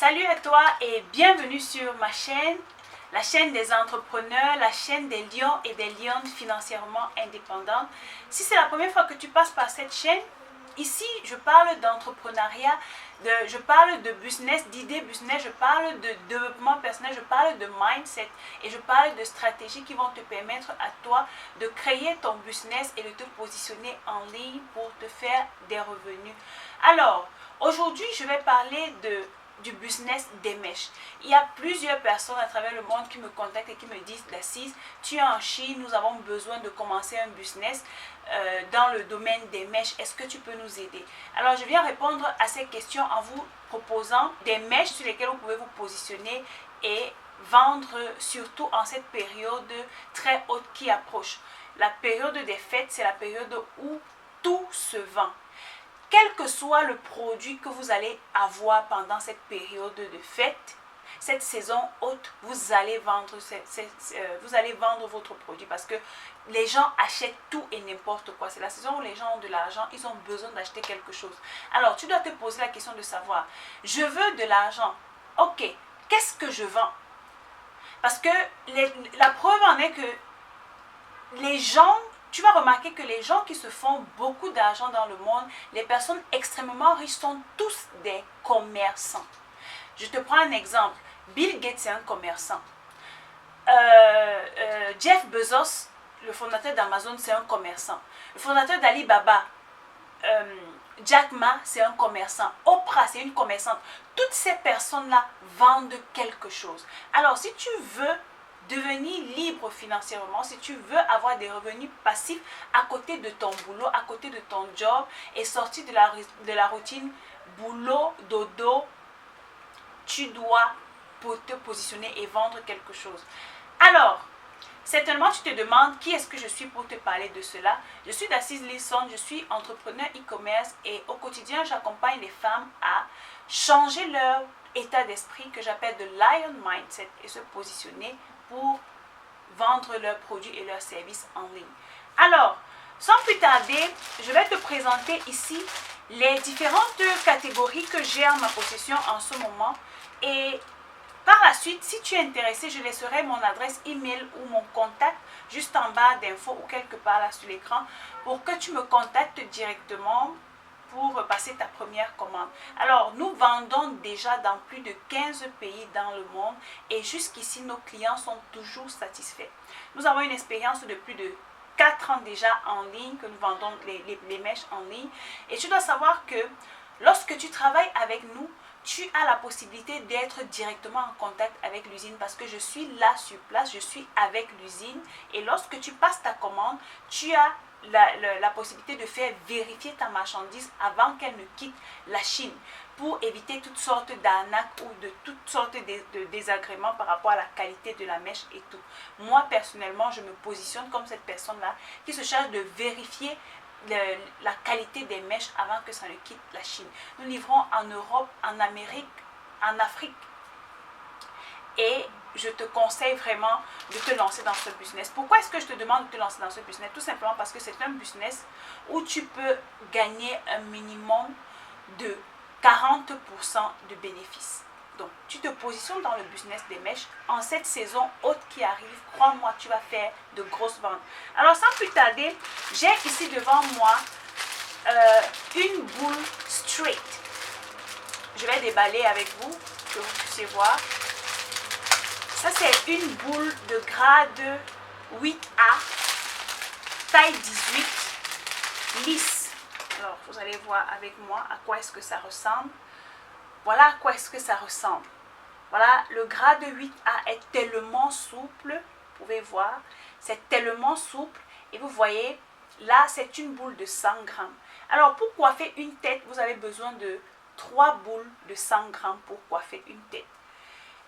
Salut à toi et bienvenue sur ma chaîne, la chaîne des entrepreneurs, la chaîne des lions et des lionnes financièrement indépendantes. Si c'est la première fois que tu passes par cette chaîne, ici je parle d'entrepreneuriat, je parle de business, d'idées business, je parle de développement personnel, je parle de mindset et je parle de stratégies qui vont te permettre à toi de créer ton business et de te positionner en ligne pour te faire des revenus. Alors, aujourd'hui je vais parler du business des mèches. Il y a plusieurs personnes à travers le monde qui me contactent et qui me disent: Dacize, tu es en Chine, nous avons besoin de commencer un business dans le domaine des mèches. Est-ce que tu peux nous aider? Alors je viens répondre à ces questions en vous proposant des mèches sur lesquelles vous pouvez vous positionner et vendre, surtout en cette période très haute qui approche. La période des fêtes, c'est la période où tout se vend. Quel que soit le produit que vous allez avoir pendant cette période de fête, cette saison haute, vous allez vendre votre produit parce que les gens achètent tout et n'importe quoi. C'est la saison où les gens ont de l'argent, ils ont besoin d'acheter quelque chose. Alors, tu dois te poser la question de savoir, je veux de l'argent, ok, qu'est-ce que je vends? Parce que la preuve en est que les gens, tu vas remarquer que les gens qui se font beaucoup d'argent dans le monde, les personnes extrêmement riches sont tous des commerçants. Je te prends un exemple. Bill Gates, c'est un commerçant. Jeff Bezos, le fondateur d'Amazon, c'est un commerçant. Le fondateur d'Alibaba, Jack Ma, c'est un commerçant. Oprah, c'est une commerçante. Toutes ces personnes-là vendent quelque chose. Alors, si tu veux devenir libre financièrement, si tu veux avoir des revenus passifs à côté de ton boulot, à côté de ton job et sortir de la routine boulot, dodo, tu dois te positionner et vendre quelque chose. Alors, certainement tu te demandes qui est-ce que je suis pour te parler de cela. Je suis Dacize Lisson, je suis entrepreneur e-commerce et au quotidien j'accompagne les femmes à changer leur état d'esprit que j'appelle de lion mindset et se positionner pour vendre leurs produits et leurs services en ligne. Alors, sans plus tarder, je vais te présenter ici les différentes catégories que j'ai en ma possession en ce moment. Et par la suite, si tu es intéressé, je laisserai mon adresse email ou mon contact juste en bas d'infos ou quelque part là sur l'écran pour que tu me contactes directement pour passer ta première commande. Alors, nous vendons déjà dans plus de 15 pays dans le monde et jusqu'ici, nos clients sont toujours satisfaits. Nous avons une expérience de plus de 4 ans déjà en ligne que nous vendons les mèches en ligne. Et tu dois savoir que lorsque tu travailles avec nous, tu as la possibilité d'être directement en contact avec l'usine parce que je suis là sur place, je suis avec l'usine. Et lorsque tu passes ta commande, tu as la possibilité de faire vérifier ta marchandise avant qu'elle ne quitte la Chine pour éviter toutes sortes d'arnaques ou de toutes sortes de désagréments par rapport à la qualité de la mèche et tout. Moi, personnellement, je me positionne comme cette personne-là qui se charge de vérifier la qualité des mèches avant que ça ne quitte la Chine. Nous livrons en Europe, en Amérique, en Afrique. Et je te conseille vraiment de te lancer dans ce business. Pourquoi est-ce que je te demande de te lancer dans ce business? Tout simplement parce que c'est un business où tu peux gagner un minimum de 40% de bénéfices. Donc, tu te positionnes dans le business des mèches. En cette saison haute qui arrive, crois-moi, tu vas faire de grosses ventes. Alors, sans plus tarder, j'ai ici devant moi une boule straight. Je vais déballer avec vous, que vous puissiez voir. Ça, c'est une boule de grade 8A, taille 18, lisse. Alors, vous allez voir avec moi à quoi est-ce que ça ressemble. Voilà à quoi est-ce que ça ressemble. Voilà, le grade 8A est tellement souple, vous pouvez voir, c'est tellement souple. Et vous voyez, là, c'est une boule de 100 grammes. Alors, pour coiffer une tête, vous avez besoin de 3 boules de 100 grammes pour coiffer une tête.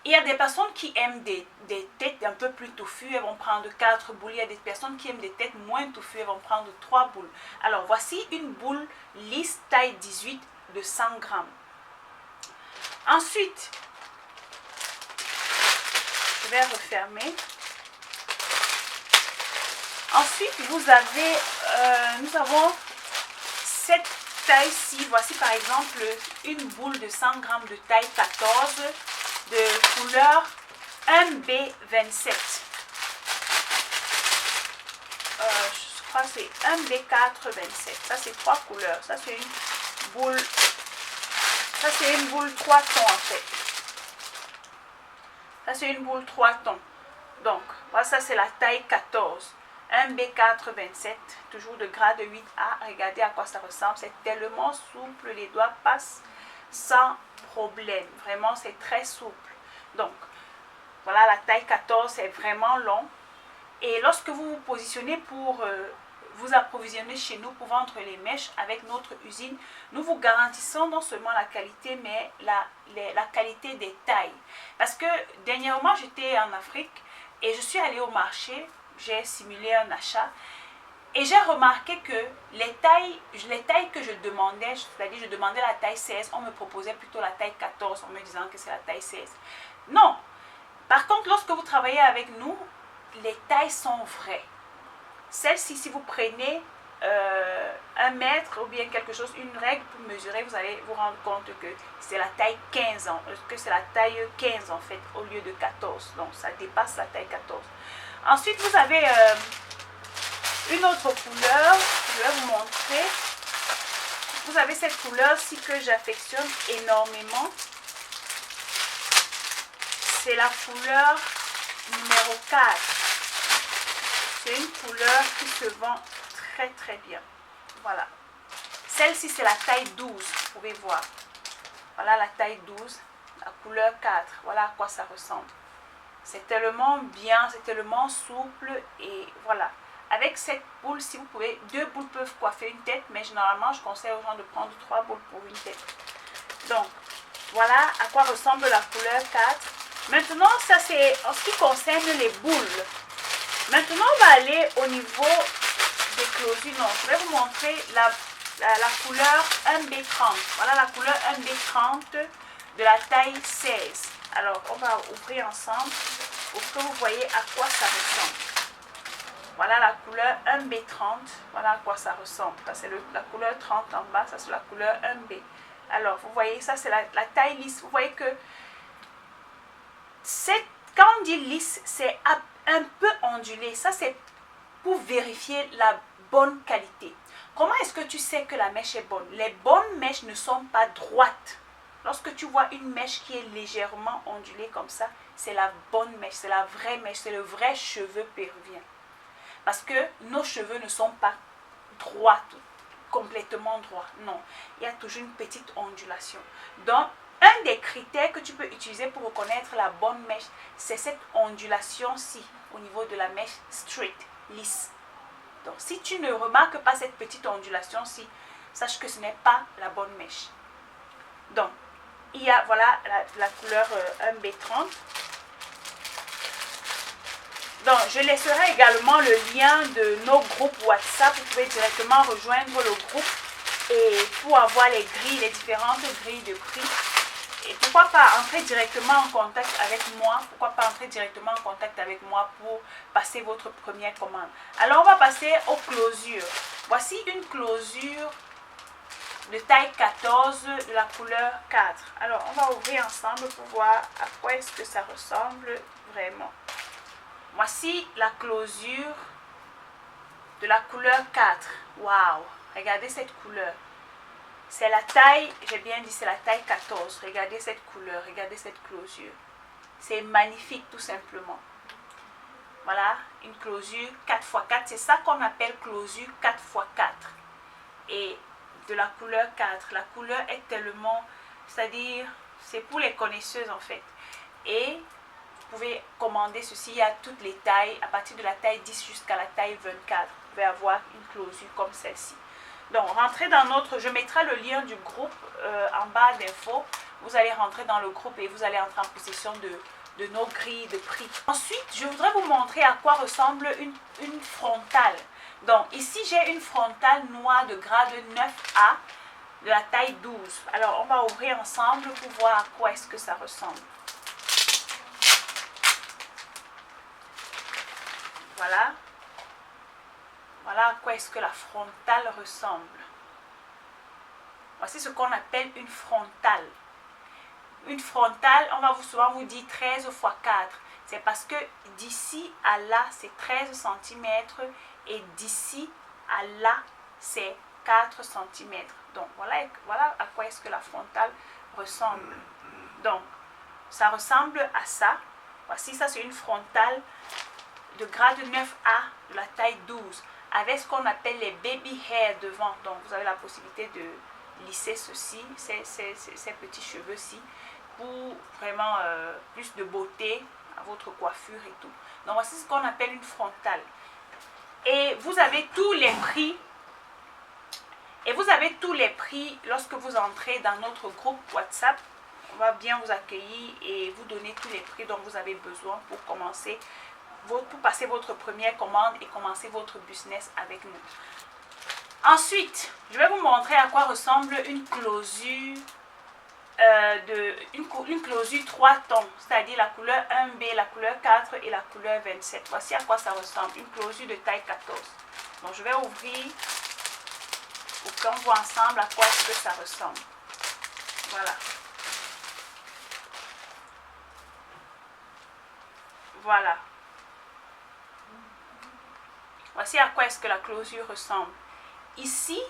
Il y a des personnes qui aiment des têtes un peu plus touffues, elles vont prendre 4 boules. Il y a des personnes qui aiment des têtes moins touffues, elles vont prendre 3 boules. Alors, voici une boule lisse taille 18 de 100 grammes. Ensuite, je vais refermer. Ensuite, nous avons cette taille-ci, voici par exemple une boule de 100 grammes de taille 14 de couleur 1B27. Je crois que c'est 1B427. Ça, c'est 3 couleurs. Ça, c'est une boule. Ça, c'est une boule 3 tons en fait. Ça, c'est une boule 3 tons. Donc, voilà, ça, c'est la taille 14. 1B427, toujours de grade 8A. Regardez à quoi ça ressemble. C'est tellement souple. Les doigts passent sans problème. Vraiment, c'est très souple. Donc, voilà, la taille 14, c'est vraiment long. Et lorsque vous vous positionnez pour vous approvisionner chez nous pour vendre les mèches avec notre usine, nous vous garantissons non seulement la qualité, mais la qualité des tailles. Parce que dernièrement, j'étais en Afrique et je suis allée au marché, j'ai simulé un achat et j'ai remarqué que les tailles que je demandais, c'est-à-dire je demandais la taille 16, on me proposait plutôt la taille 14 en me disant que c'est la taille 16. Non. Par contre, lorsque vous travaillez avec nous, les tailles sont vraies. Celle-ci, si vous prenez 1 mètre ou bien quelque chose, une règle pour mesurer, vous allez vous rendre compte que c'est la taille 15 ans, que c'est la taille 15 en fait, au lieu de 14. Donc, ça dépasse la taille 14. Ensuite, vous avez une autre couleur, je vais vous montrer. Vous avez cette couleur-ci que j'affectionne énormément. C'est la couleur numéro 4. C'est une couleur qui se vend très très bien. Voilà. Celle-ci, c'est la taille 12. Vous pouvez voir. Voilà la taille 12. La couleur 4. Voilà à quoi ça ressemble. C'est tellement bien, c'est tellement souple. Et voilà. Avec cette boule, si vous pouvez, 2 boules peuvent coiffer une tête. Mais généralement, je conseille aux gens de prendre 3 boules pour une tête. Donc, voilà à quoi ressemble la couleur 4. Maintenant, ça c'est en ce qui concerne les boules. Maintenant, on va aller au niveau des closures. Non, je vais vous montrer la couleur 1B30. Voilà la couleur 1B30 de la taille 16. Alors, on va ouvrir ensemble pour que vous voyez à quoi ça ressemble. Voilà la couleur 1B30. Voilà à quoi ça ressemble. Ça, c'est la couleur 30 en bas. Ça, c'est la couleur 1B. Alors, vous voyez, ça, c'est la taille lisse. Vous voyez que quand on dit lisse, c'est un peu ondulé. Ça, c'est pour vérifier la bonne qualité. Comment est-ce que tu sais que la mèche est bonne? Les bonnes mèches ne sont pas droites. Lorsque tu vois une mèche qui est légèrement ondulée comme ça, c'est la bonne mèche, c'est la vraie mèche, c'est le vrai cheveu péruvien. Parce que nos cheveux ne sont pas droits, complètement droits. Non, il y a toujours une petite ondulation. Donc, un des critères que tu peux utiliser pour reconnaître la bonne mèche, c'est cette ondulation-ci, au niveau de la mèche straight, lisse. Donc, si tu ne remarques pas cette petite ondulation-ci, sache que ce n'est pas la bonne mèche. Donc, il y a, voilà, la couleur 1B30. Donc, je laisserai également le lien de nos groupes WhatsApp. Vous pouvez directement rejoindre le groupe et pour avoir les grilles, les différentes grilles de prix. Et pourquoi pas entrer directement en contact avec moi, pour passer votre première commande. Alors, on va passer aux closures. Voici une closure de taille 14 de la couleur 4. Alors, on va ouvrir ensemble pour voir à quoi est-ce que ça ressemble vraiment. Voici la closure de la couleur 4. Waouh! Regardez cette couleur. C'est la taille, j'ai bien dit, c'est la taille 14. Regardez cette couleur, regardez cette closure. C'est magnifique tout simplement. Voilà, une closure 4x4. C'est ça qu'on appelle closure 4x4. Et de la couleur 4. La couleur est tellement, c'est-à-dire, c'est pour les connaisseuses en fait. Et vous pouvez commander ceci à toutes les tailles, à partir de la taille 10 jusqu'à la taille 24. Vous pouvez avoir une closure comme celle-ci. Donc, rentrez dans notre, je mettrai le lien du groupe en bas d'infos. Vous allez rentrer dans le groupe et vous allez entrer en possession de nos grilles de prix. Ensuite, je voudrais vous montrer à quoi ressemble une frontale. Donc, ici, j'ai une frontale noire de grade 9A de la taille 12. Alors, on va ouvrir ensemble pour voir à quoi est-ce que ça ressemble. Voilà. Voilà à quoi est-ce que la frontale ressemble. Voici ce qu'on appelle une frontale. Une frontale, on va souvent vous dire 13 x 4. C'est parce que d'ici à là, c'est 13 cm et d'ici à là, c'est 4 cm. Donc, voilà à quoi est-ce que la frontale ressemble. Donc, ça ressemble à ça. Voici, ça c'est une frontale de grade 9A de la taille 12 avec ce qu'on appelle les baby hairs devant. Donc, vous avez la possibilité de lisser ceci, ces petits cheveux-ci pour vraiment plus de beauté à votre coiffure et tout. Donc, voici ce qu'on appelle une frontale. Et vous avez tous les prix. Et vous avez tous les prix lorsque vous entrez dans notre groupe WhatsApp. On va bien vous accueillir et vous donner tous les prix dont vous avez besoin pour commencer, pour passer votre première commande et commencer votre business avec nous. Ensuite, je vais vous montrer à quoi ressemble une closure une closure 3 tons, c'est-à-dire la couleur 1B, la couleur 4 et la couleur 27. Voici à quoi ça ressemble, une closure de taille 14. Donc je vais ouvrir pour qu'on voit ensemble à quoi est-ce que ça ressemble. Voilà. Voilà. Voici à quoi est-ce que la closure ressemble. Ici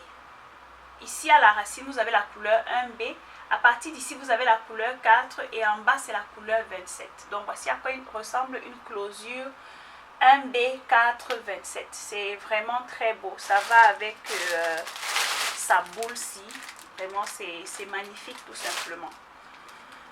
à la racine, vous avez la couleur 1B. À partir d'ici, vous avez la couleur 4 et en bas, c'est la couleur 27. Donc, voici à quoi il ressemble une closure 1B 4 27. C'est vraiment très beau. Ça va avec sa boule-ci. Vraiment, c'est magnifique tout simplement.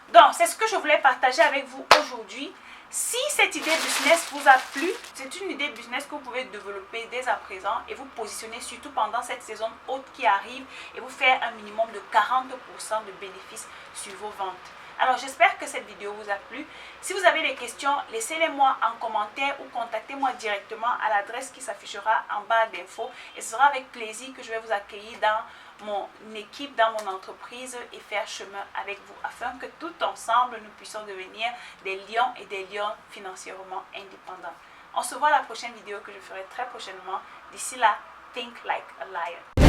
Donc, c'est ce que je voulais partager avec vous aujourd'hui. Si cette idée business vous a plu, c'est une idée business que vous pouvez développer dès à présent et vous positionner surtout pendant cette saison haute qui arrive et vous faire un minimum de 40% de bénéfices sur vos ventes. Alors j'espère que cette vidéo vous a plu. Si vous avez des questions, laissez-les-moi en commentaire ou contactez-moi directement à l'adresse qui s'affichera en bas d'infos et ce sera avec plaisir que je vais vous accueillir dans mon équipe, dans mon entreprise et faire chemin avec vous afin que tout ensemble nous puissions devenir des lions et des lions financièrement indépendants. On se voit à la prochaine vidéo que je ferai très prochainement. D'ici là, think like a lion.